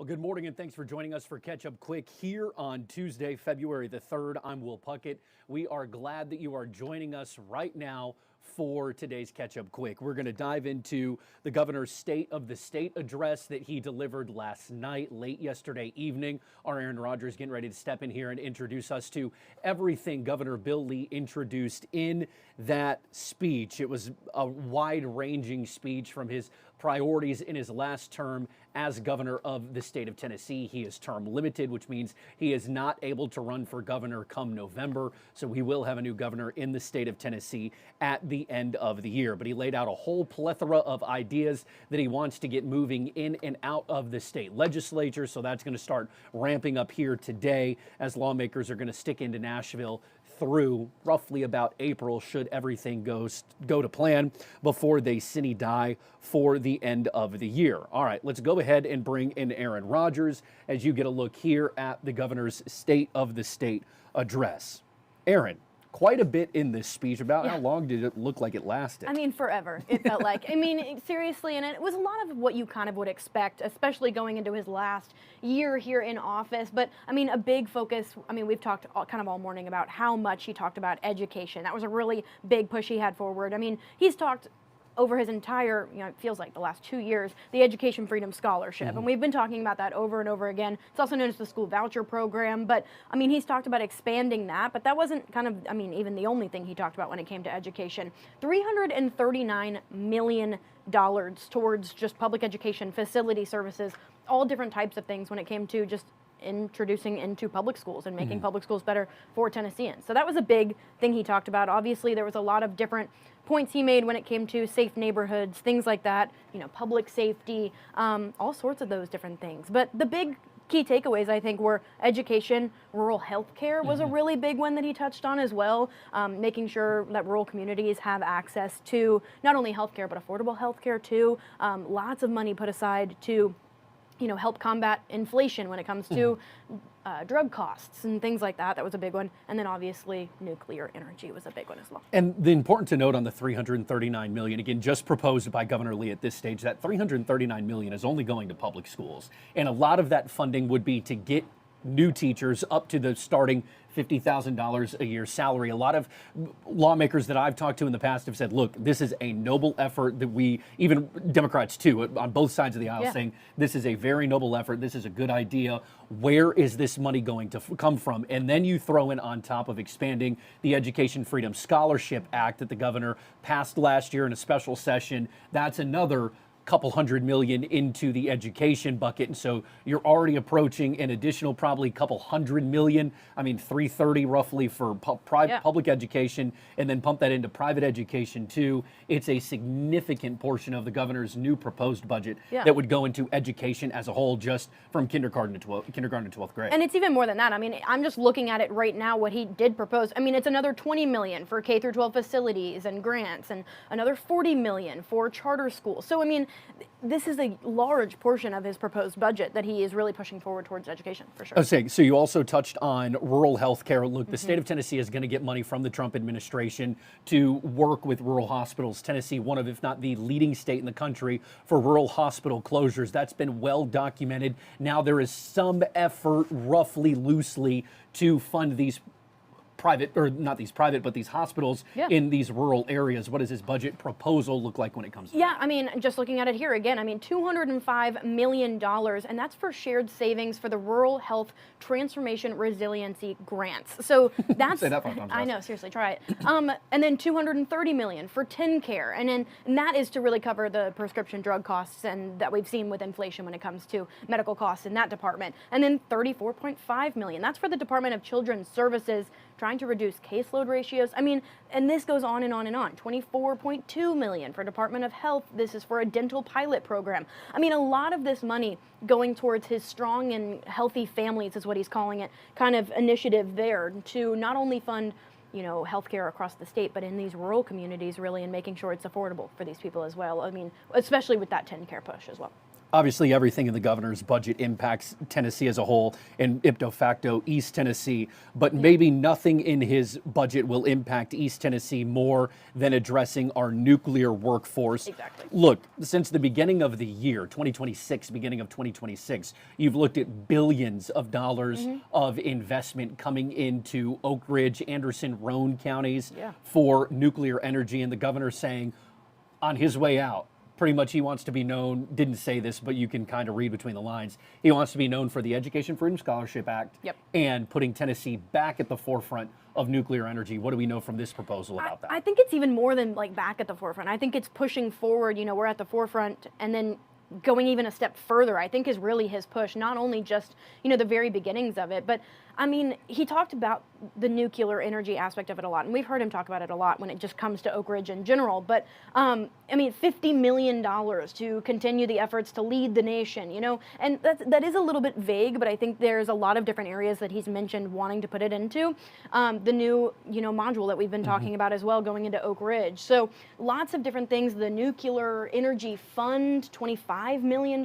Well, good morning and thanks for joining us for Catch Up Quick here on Tuesday, February the 3rd. I'm Will Puckett. We are glad that you are joining us right now for today's Catch Up Quick. We're going to dive into the governor's State of the State address that he delivered last night, late yesterday evening. Our Aaron Rodgers getting ready to step in here and introduce us to everything Governor Bill Lee introduced in that speech. It was a wide-ranging speech from his priorities in his last term as governor of the state of Tennessee. He is term limited, which means he is not able to run for governor come November. So we will have a new governor in the state of Tennessee at the end of the year. But he laid out a whole plethora of ideas that he wants to get moving in and out of the state legislature. So that's going to start ramping up here today as lawmakers are going to stick into Nashville through roughly about April, should everything go to plan, before they sine die for the end of the year. All right, let's go ahead and bring in Aaron Rodgers as you get a look here at the governor's State of the State address. Aaron, quite a bit in this speech. About how long did it look like it lasted? I mean, forever, it felt like. I mean, seriously, and it was a lot of what you kind of would expect, especially going into his last year here in office. But, I mean, a big focus, I mean, we've talked all morning about how much he talked about education. That was a really big push he had forward. I mean, he's talked over his entire, it feels like the last 2 years, the Education Freedom Scholarship. And we've been talking about that over and over again. It's also known as the school voucher program. But, I mean, he's talked about expanding that. But that wasn't kind of, I mean, even the only thing he talked about when it came to education. $339 million towards just public education, facility services, all different types of things when it came to just introducing into public schools and making public schools better for Tennesseans. So that was a big thing he talked about. Obviously, there was a lot of different points he made when it came to safe neighborhoods, things like that, public safety, all sorts of those different things. But the big key takeaways, I think, were education. Rural health care was a really big one that he touched on as well, making sure that rural communities have access to not only health care, but affordable health care too. Lots of money put aside to help combat inflation when it comes to drug costs and things like that. That was a big one. And then obviously nuclear energy was a big one as well. And the important to note on the $339 million, again, just proposed by Governor Lee at this stage, that $339 million is only going to public schools. And a lot of that funding would be to get new teachers up to the starting $50,000 a year salary. A lot of lawmakers that I've talked to in the past have said, look, this is a noble effort that even Democrats too, on both sides of the aisle, saying this is a very noble effort. This is a good idea. Where is this money going to come from? And then you throw in on top of expanding the Education Freedom Scholarship Act that the governor passed last year in a special session. That's another couple $100 million into the education bucket. And so you're already approaching an additional probably couple $100 million. I mean, $330 roughly for public education, and then pump that into private education too. It's a significant portion of the governor's new proposed budget that would go into education as a whole, just from kindergarten to 12th grade. And it's even more than that. I mean, I'm just looking at it right now, what he did propose. I mean, it's another $20 million for K through 12 facilities and grants, and another $40 million for charter schools. So, I mean, this is a large portion of his proposed budget that he is really pushing forward towards education, for sure. Okay, so you also touched on rural health care. Look, the state of Tennessee is going to get money from the Trump administration to work with rural hospitals. Tennessee, one of, if not the leading state in the country for rural hospital closures. That's been well documented. Now there is some effort, roughly loosely, to fund these private, or not these private, but these hospitals in these rural areas. What does his budget proposal look like when it comes to that? I mean, just looking at it here again, I mean, $205 million, and that's for shared savings for the Rural Health Transformation Resiliency Grants. So that's, Say that 5 times I know, seriously, try it. And then $230 million for TennCare, and that is to really cover the prescription drug costs and that we've seen with inflation when it comes to medical costs in that department. And then $34.5 million, that's for the Department of Children's Services, trying to reduce caseload ratios. I mean, and this goes on and on and on. $24.2 million for Department of Health. This is for a dental pilot program. I mean, a lot of this money going towards his strong and healthy families is what he's calling it, kind of initiative there to not only fund healthcare across the state, but in these rural communities really, and making sure it's affordable for these people as well. I mean, especially with that TennCare push as well. Obviously, everything in the governor's budget impacts Tennessee as a whole, and ipso facto East Tennessee, but maybe nothing in his budget will impact East Tennessee more than addressing our nuclear workforce. Exactly. Look, since the beginning of the year, 2026, beginning of 2026, you've looked at billions of dollars of investment coming into Oak Ridge, Anderson, Roane counties for nuclear energy, and the governor saying on his way out, pretty much he wants to be known, didn't say this, but you can kind of read between the lines. He wants to be known for the Education Freedom Scholarship Act and putting Tennessee back at the forefront of nuclear energy. What do we know from this proposal about that? I think it's even more than like back at the forefront. I think it's pushing forward. You know, we're at the forefront, and then going even a step further, I think, is really his push. Not only just, you know, the very beginnings of it, but I mean, he talked about the nuclear energy aspect of it a lot, and we've heard him talk about it a lot when it just comes to Oak Ridge in general. But I mean, $50 million to continue the efforts to lead the nation, you know, and that is a little bit vague, but I think there's a lot of different areas that he's mentioned wanting to put it into. The new, you know, module that we've been talking about as well, going into Oak Ridge. So lots of different things. The nuclear energy fund, $25 million.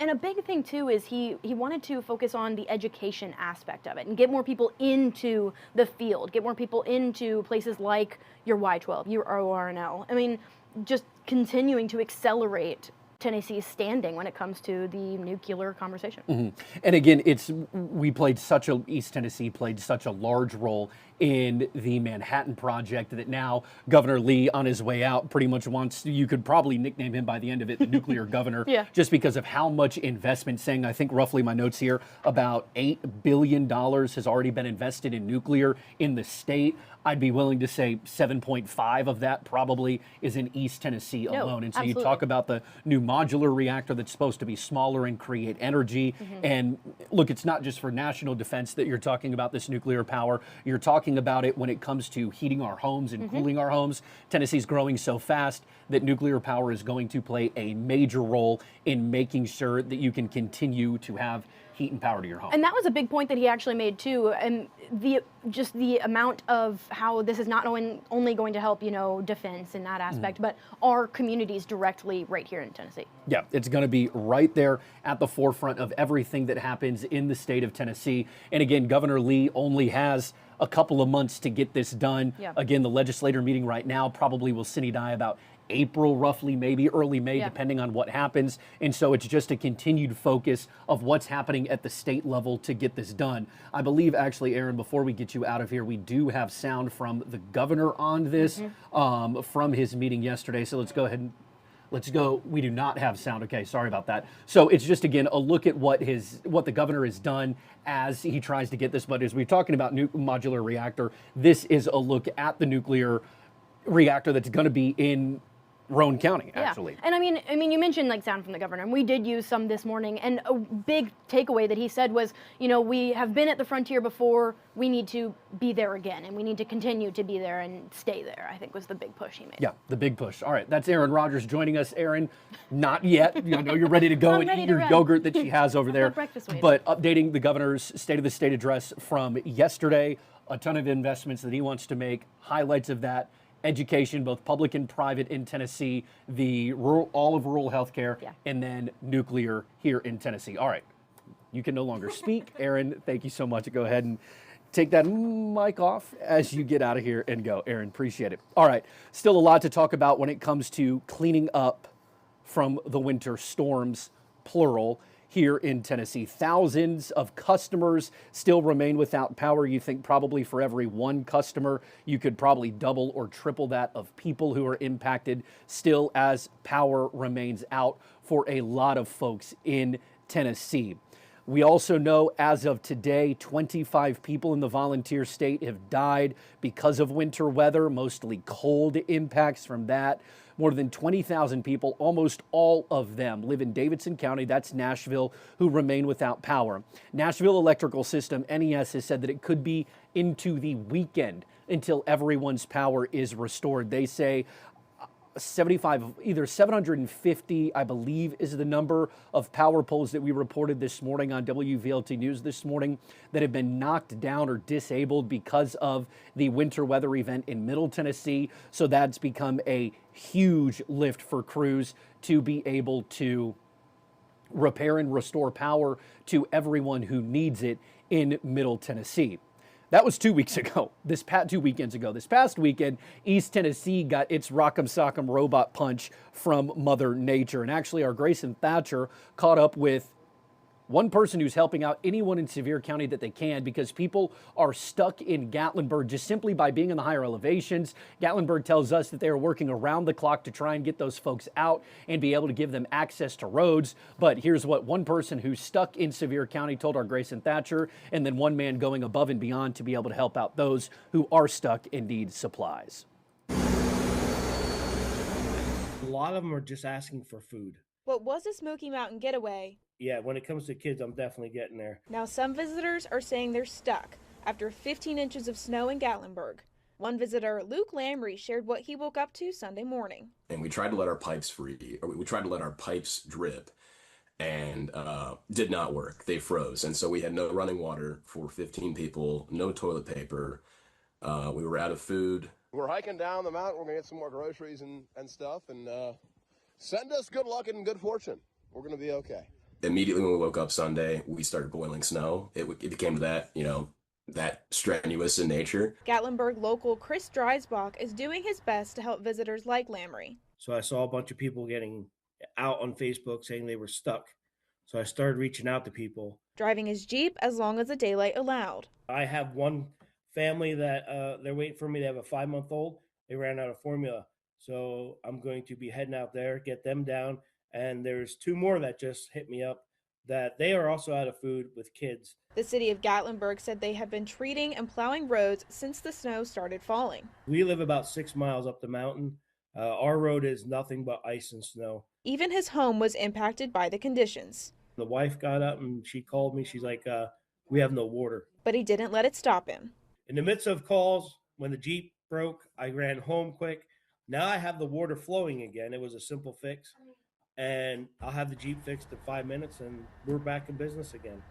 And a big thing too is he wanted to focus on the education aspect of it and get more people into the field, get more people into places like your Y-12, your ORNL. I mean, just continuing to accelerate Tennessee's standing when it comes to the nuclear conversation. And again, East Tennessee played such a large role in the Manhattan Project that now Governor Lee, on his way out, pretty much wants, you could probably nickname him by the end of it, the nuclear governor, just because of how much investment, saying, I think roughly my notes here, about $8 billion has already been invested in nuclear in the state. I'd be willing to say 7.5 of that probably is in East Tennessee alone. And so you talk about the new modular reactor that's supposed to be smaller and create energy. And look, it's not just for national defense that you're talking about this nuclear power. You're talking about it when it comes to heating our homes and cooling our homes. Tennessee's growing so fast that nuclear power is going to play a major role in making sure that you can continue to have heat and power to your home. And that was a big point that he actually made too, and the amount of how this is not only going to help, you know, defense in that aspect, but our communities directly right here in Tennessee. Yeah, it's going to be right there at the forefront of everything that happens in the state of Tennessee. And again, Governor Lee only has a couple of months to get this done. Again, the legislator meeting right now probably will sine die about April, roughly, maybe early May, depending on what happens. And so it's just a continued focus of what's happening at the state level to get this done. I believe, actually, Aaron, before we get you out of here, we do have sound from the governor on this from his meeting yesterday. So let's go ahead and let's go. We do not have sound. Okay, sorry about that. So it's just, again, a look at what the governor has done as he tries to get this. But as we're talking about modular reactor, this is a look at the nuclear reactor that's going to be in Roane County, actually. And I mean, you mentioned like sound from the governor, and we did use some this morning. And a big takeaway that he said was, you know, we have been at the frontier before. We need to be there again, and we need to continue to be there and stay there, I think was the big push he made. Yeah, the big push. All right, that's Aaron Rodgers joining us. Aaron, not yet. I know you're ready to go and eat your yogurt that she has over there. But updating the governor's State of the State address from yesterday, a ton of investments that he wants to make, highlights of that. Education, both public and private in Tennessee, all of rural health care, and then nuclear here in Tennessee. All right, you can no longer speak. Aaron, thank you so much. Go ahead and take that mic off as you get out of here and go. Aaron, appreciate it. All right, still a lot to talk about when it comes to cleaning up from the winter storms, plural, here in Tennessee. Thousands of customers still remain without power. You think probably for every one customer, you could probably double or triple that of people who are impacted still as power remains out for a lot of folks in Tennessee. We also know as of today, 25 people in the volunteer state have died because of winter weather, mostly cold impacts from that. More than 20,000 people, almost all of them, live in Davidson County, that's Nashville, who remain without power. Nashville Electrical System, NES, has said that it could be into the weekend until everyone's power is restored. They say 750, I believe, is the number of power poles that we reported this morning on WVLT News this morning that have been knocked down or disabled because of the winter weather event in Middle Tennessee. So that's become a huge lift for crews to be able to repair and restore power to everyone who needs it in Middle Tennessee. That was 2 weeks ago, 2 weekends ago. This past weekend, East Tennessee got its rock'em sock'em robot punch from Mother Nature. And actually, our Grayson Thatcher caught up with one person who's helping out anyone in Sevier County that they can, because people are stuck in Gatlinburg just simply by being in the higher elevations. Gatlinburg tells us that they are working around the clock to try and get those folks out and be able to give them access to roads. But here's what one person who's stuck in Sevier County told our Grayson Thatcher, and then one man going above and beyond to be able to help out those who are stuck and need supplies. A lot of them are just asking for food. What was a Smoky Mountain getaway? Yeah, when it comes to kids, I'm definitely getting there. Now some visitors are saying they're stuck after 15 inches of snow in Gatlinburg. One visitor, Luke Lamry, shared what he woke up to Sunday morning. And we tried to let our pipes we tried to let our pipes drip, and did not work. They froze. And so we had no running water for 15 people, no toilet paper. We were out of food. We're hiking down the mountain. We're going to get some more groceries and stuff, and send us good luck and good fortune. We're going to be okay. Immediately when we woke up Sunday, we started boiling snow. It became that, that strenuous in nature. Gatlinburg local Chris Dreisbach is doing his best to help visitors like Lamry. So I saw a bunch of people getting out on Facebook saying they were stuck. So I started reaching out to people. Driving his Jeep as long as the daylight allowed. I have one family that they're waiting for me. They have a 5-month-old. They ran out of formula. So I'm going to be heading out there, get them down. And there's 2 more that just hit me up that they are also out of food with kids. The city of Gatlinburg said they have been treating and plowing roads since the snow started falling. We live about 6 miles up the mountain. Our road is nothing but ice and snow. Even his home was impacted by the conditions. The wife got up and she called me. She's like, we have no water. But he didn't let it stop him. In the midst of calls, when the Jeep broke, I ran home quick. Now I have the water flowing again. It was a simple fix. And I'll have the Jeep fixed in 5 minutes, and we're back in business again.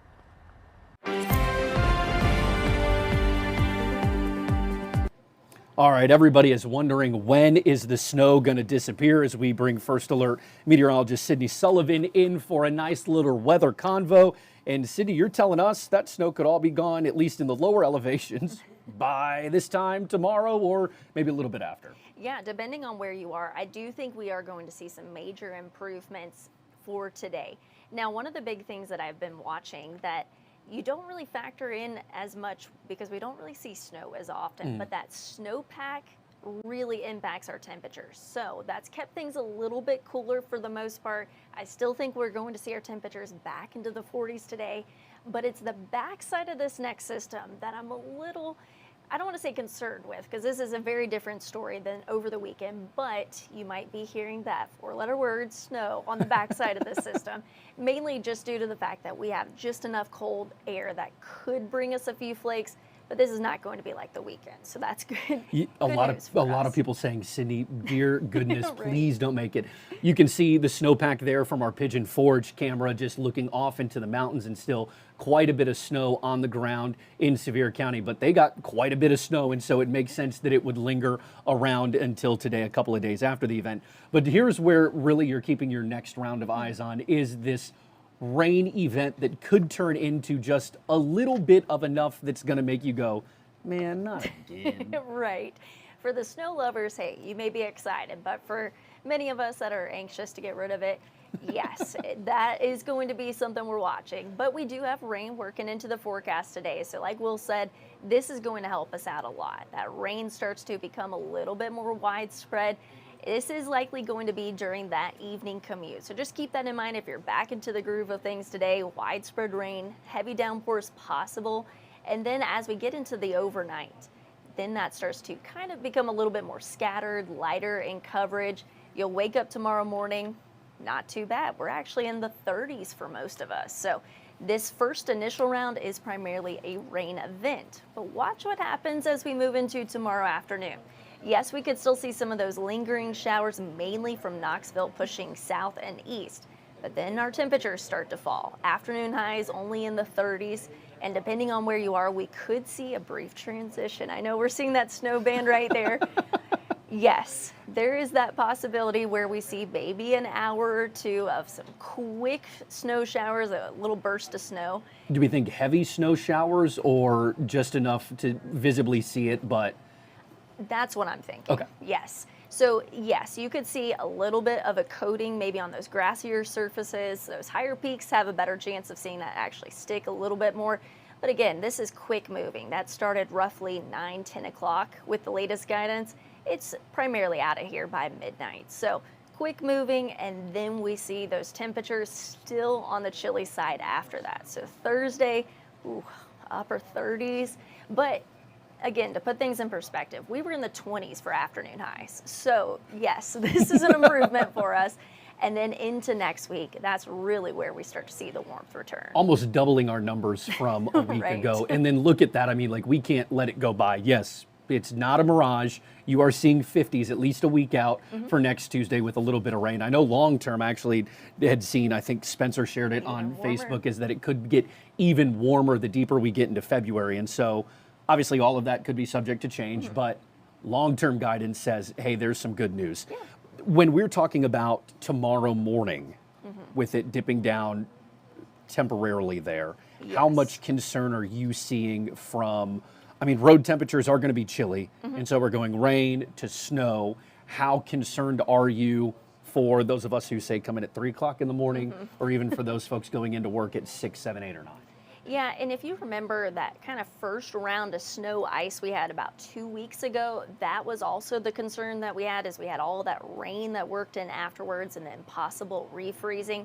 All right, everybody is wondering, when is the snow going to disappear, as we bring First Alert meteorologist Sydney Sullivan in for a nice little weather convo. And Sydney, you're telling us that snow could all be gone, at least in the lower elevations, by this time tomorrow, or maybe a little bit after. Yeah, depending on where you are, I do think we are going to see some major improvements for today. Now, one of the big things that I've been watching that you don't really factor in as much, because we don't really see snow as often, but that snowpack really impacts our temperatures. So that's kept things a little bit cooler for the most part. I still think we're going to see our temperatures back into the 40s today, but it's the backside of this next system that I'm a little, I don't want to say concerned with, because this is a very different story than over the weekend, but you might be hearing that 4-letter word, snow, on the backside of this system, mainly just due to the fact that we have just enough cold air that could bring us a few flakes, but this is not going to be like the weekend, so that's good. A lot of people saying, Sydney, dear goodness, please don't make it. You can see the snowpack there from our Pigeon Forge camera, just looking off into the mountains, and still quite a bit of snow on the ground in Sevier County, but they got quite a bit of snow, and so it makes sense that it would linger around until today, a couple of days after the event. But here's where really you're keeping your next round of eyes on, is this rain event that could turn into just a little bit of enough that's going to make you go, man, not again. Right. For the snow lovers, hey, you may be excited, but for many of us that are anxious to get rid of it, yes, that is going to be something we're watching. But we do have rain working into the forecast today. So like Will said, this is going to help us out a lot. That rain starts to become a little bit more widespread. This is likely going to be during that evening commute. So just keep that in mind if you're back into the groove of things today. Widespread rain, heavy downpours possible. And then as we get into the overnight, then that starts to kind of become a little bit more scattered, lighter in coverage. You'll wake up tomorrow morning, not too bad. We're actually in the 30s for most of us. So this first initial round is primarily a rain event. But watch what happens as we move into tomorrow afternoon. Yes, we could still see some of those lingering showers, mainly from Knoxville, pushing south and east. But then our temperatures start to fall. Afternoon highs only in the 30s. And depending on where you are, we could see a brief transition. I know we're seeing that snow band right there. Yes, there is that possibility where we see maybe an hour or two of some quick snow showers, a little burst of snow. Do we think heavy snow showers or just enough to visibly see it, but That's what I'm thinking. Okay. Yes. So yes, you could see a little bit of a coating maybe on those grassier surfaces. Those higher peaks have a better chance of seeing that actually stick a little bit more. But again, this is quick moving. That started roughly 9, 10 o'clock with the latest guidance. It's primarily out of here by midnight. So quick moving, and then we see those temperatures still on the chilly side after that. So Thursday, upper 30s. But again, to put things in perspective, we were in the 20s for afternoon highs. So yes, this is an improvement for us. And then into next week, that's really where we start to see the warmth return. almost doubling our numbers from a week Right. ago? And then look at that. I mean, like, we can't let it go by. Yes, it's not a mirage. You are seeing 50s at least a week out for next Tuesday with a little bit of rain. I know long term, actually, had seen, I think Spencer shared it on warmer. Facebook, is that it could get even warmer the deeper we get into February. And so obviously all of that could be subject to change, but long term guidance says, hey, there's some good news. When we're talking about tomorrow morning, with it dipping down temporarily there, how Yes. much concern are you seeing from, I mean, road temperatures are going to be chilly, and so we're going rain to snow. How concerned are you for those of us who say come in at 3 o'clock in the morning, or even for those folks going into work at 6, 7, 8, or 9? Yeah, and if you remember that kind of first round of snow ice we had about 2 weeks ago, that was also the concern that we had, is we had all that rain that worked in afterwards and then possible refreezing.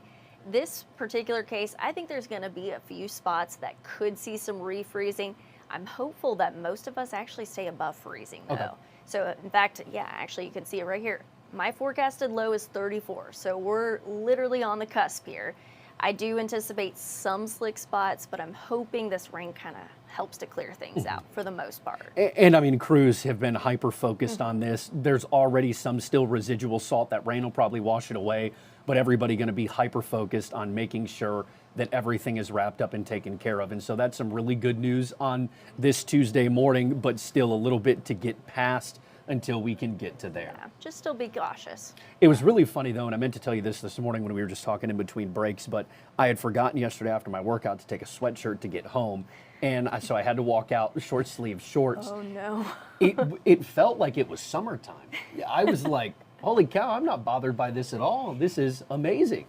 This particular case, I think there's going to be a few spots that could see some refreezing. I'm hopeful that most of us actually stay above freezing though. Okay. So in fact, yeah, actually you can see it right here. My forecasted low is 34, so we're literally on the cusp here. I do anticipate some slick spots, but I'm hoping this rain kind of helps to clear things out for the most part. And I mean, crews have been hyper focused on this. There's already some still residual salt. That rain will probably wash it away, but everybody going to be hyper focused on making sure that everything is wrapped up and taken care of. And so that's some really good news on this Tuesday morning, but still a little bit to get past until we can get to there. Yeah, just still be cautious. It was really funny though, and I meant to tell you this morning when we were just talking in between breaks, but I had forgotten yesterday after my workout to take a sweatshirt to get home. And so I had to walk out short sleeve shorts. Oh no. It felt like it was summertime. I was like, holy cow, I'm not bothered by this at all. This is amazing.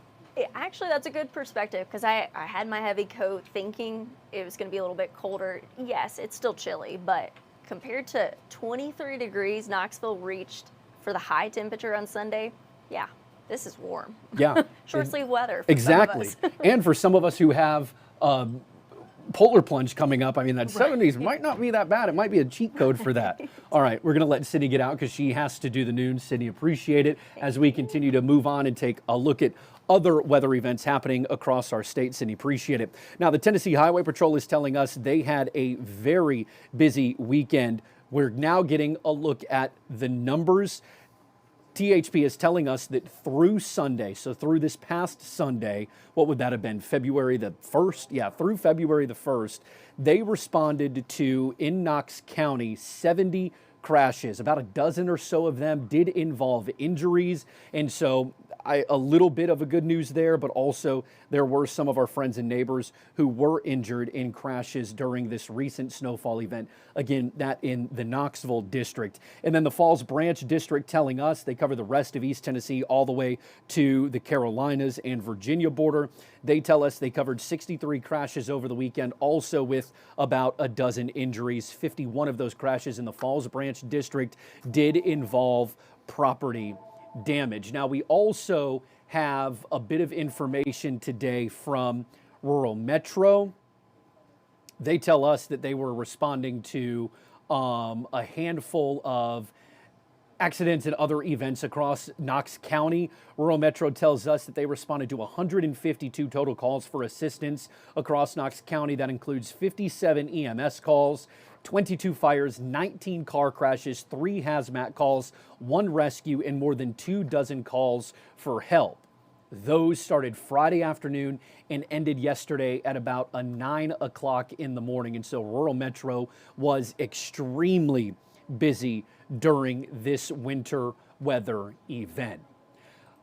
Actually, that's a good perspective, because I had my heavy coat thinking it was going to be a little bit colder. Yes, it's still chilly, but compared to 23 degrees Knoxville reached for the high temperature on Sunday, yeah, this is warm. Yeah. Short sleeve weather for Exactly. some of us. And for some of us who have polar plunge coming up, I mean, that 70s might not be that bad. It might be a cheat code for that. All right, we're going to let Sydney get out because she has to do the noon. Sydney, appreciate it as we continue to move on and take a look at other weather events happening across our state. Sydney, appreciate it. Now, the Tennessee Highway Patrol is telling us they had a very busy weekend. We're now getting a look at the numbers. THP is telling us that through Sunday, so through this past Sunday, what would that have been? February the 1st? Yeah, through February the 1st, they responded to, in Knox County, 70 crashes. About a dozen or so of them did involve injuries. And so a little bit of a good news there, but also there were some of our friends and neighbors who were injured in crashes during this recent snowfall event. Again, that in the Knoxville district. And then the Falls Branch district telling us they cover the rest of East Tennessee all the way to the Carolinas and Virginia border. They tell us they covered 63 crashes over the weekend, also with about a dozen injuries. 51 of those crashes in the Falls Branch district did involve property damage. Now, we also have a bit of information today from Rural Metro. They tell us that they were responding to a handful of accidents and other events across Knox County. Rural Metro tells us that they responded to 152 total calls for assistance across Knox County. That includes 57 EMS calls, 22 fires, 19 car crashes, 3 hazmat calls, 1 rescue, and more than 24 calls for help. Those started Friday afternoon and ended yesterday at about 9 o'clock in the morning. And so Rural Metro was extremely busy during this winter weather event.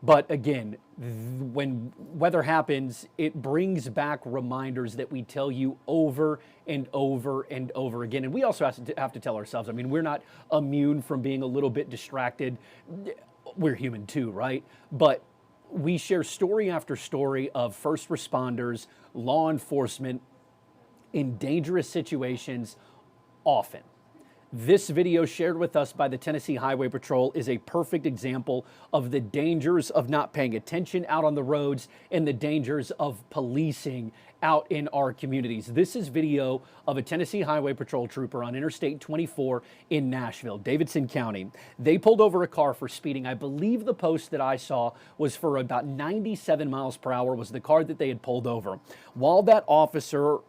But again, when weather happens, it brings back reminders that we tell you over and over and over again. And we also have to tell ourselves, I mean, we're not immune from being a little bit distracted. We're human too, right? But we share story after story of first responders, law enforcement in dangerous situations often. This video shared with us by the Tennessee Highway Patrol is a perfect example of the dangers of not paying attention out on the roads and the dangers of policing out in our communities. This is video of a Tennessee Highway Patrol trooper on Interstate 24 in Nashville, Davidson County. They pulled over a car for speeding. I believe the post that I saw was for about 97 miles per hour was the car that they had pulled over. While that officer,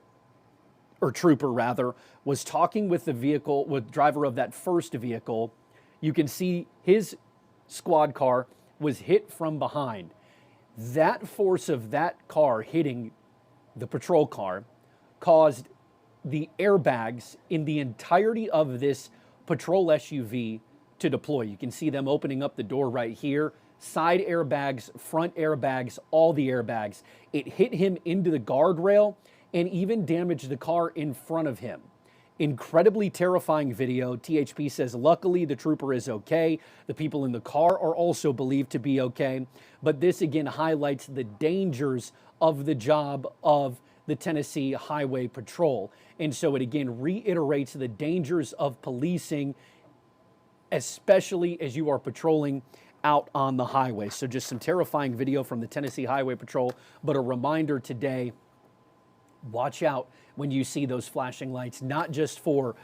or trooper rather, was talking with the driver of that first vehicle, you can see his squad car was hit from behind. That force of that car hitting the patrol car caused the airbags in the entirety of this patrol SUV to deploy. You can see them opening up the door right here. Side airbags, front airbags, all the airbags. It hit him into the guardrail and even damaged the car in front of him. Incredibly terrifying video. THP says luckily the trooper is okay. The people in the car are also believed to be okay. But this again highlights the dangers of the job of the Tennessee Highway Patrol. And so it again reiterates the dangers of policing, especially as you are patrolling out on the highway. So just some terrifying video from the Tennessee Highway Patrol, but a reminder today, watch out when you see those flashing lights, not just for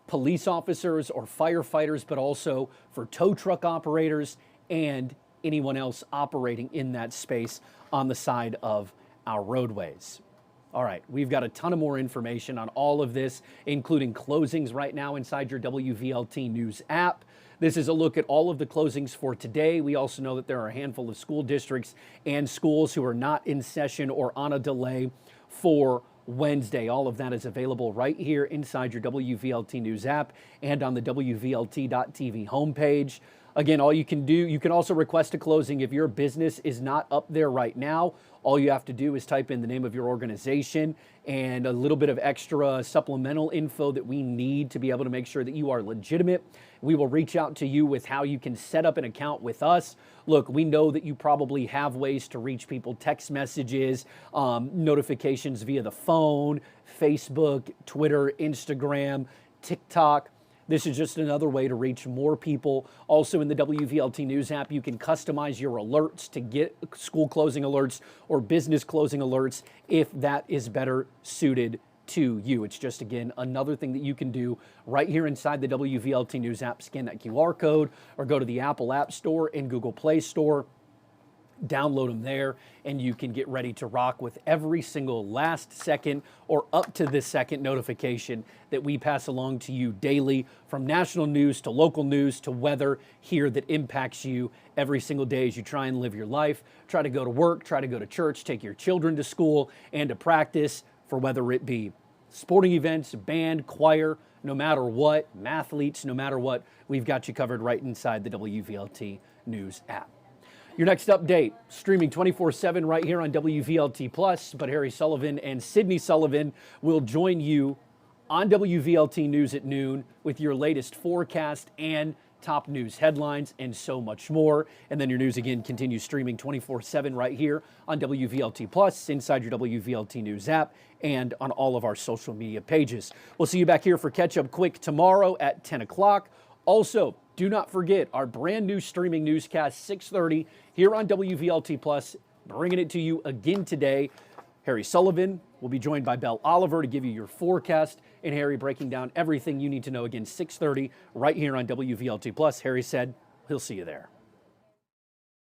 police officers or firefighters, but also for tow truck operators and anyone else operating in that space on the side of our roadways. All right, we've got a ton of more information on all of this, including closings right now inside your WVLT News app. This is a look at all of the closings for today. We also know that there are a handful of school districts and schools who are not in session or on a delay for Wednesday. All of that is available right here inside your WVLT News app and on the WVLT.tv homepage. Again, all you can do, you can also request a closing if your business is not up there right now. All you have to do is type in the name of your organization and a little bit of extra supplemental info that we need to be able to make sure that you are legitimate. We will reach out to you with how you can set up an account with us. Look, we know that you probably have ways to reach people, text messages, notifications via the phone, Facebook, Twitter, Instagram, TikTok. This is just another way to reach more people. Also in the WVLT News app, you can customize your alerts to get school closing alerts or business closing alerts if that is better suited to you. It's just, again, another thing that you can do right here inside the WVLT News app. Scan that QR code or go to the Apple App Store and Google Play Store. Download them there, and you can get ready to rock with every single last second or up to this second notification that we pass along to you daily, from national news to local news to weather here that impacts you every single day as you try and live your life, try to go to work, try to go to church, take your children to school and to practice, for whether it be sporting events, band, choir, no matter what, mathletes, no matter what, we've got you covered right inside the WVLT News app. Your next update, streaming 24/7 right here on WVLT Plus, but Harry Sullivan and Sydney Sullivan will join you on WVLT News at noon with your latest forecast and top news headlines and so much more. And then your news again continues streaming 24/7 right here on WVLT Plus, inside your WVLT News app, and on all of our social media pages. We'll see you back here for Catch Up Quick tomorrow at 10 o'clock. Also, do not forget our brand new streaming newscast, 6:30, here on WVLT Plus, bringing it to you again today. Harry Sullivan will be joined by Belle Oliver to give you your forecast, and Harry breaking down everything you need to know again, 6:30, right here on WVLT Plus. Harry said he'll see you there.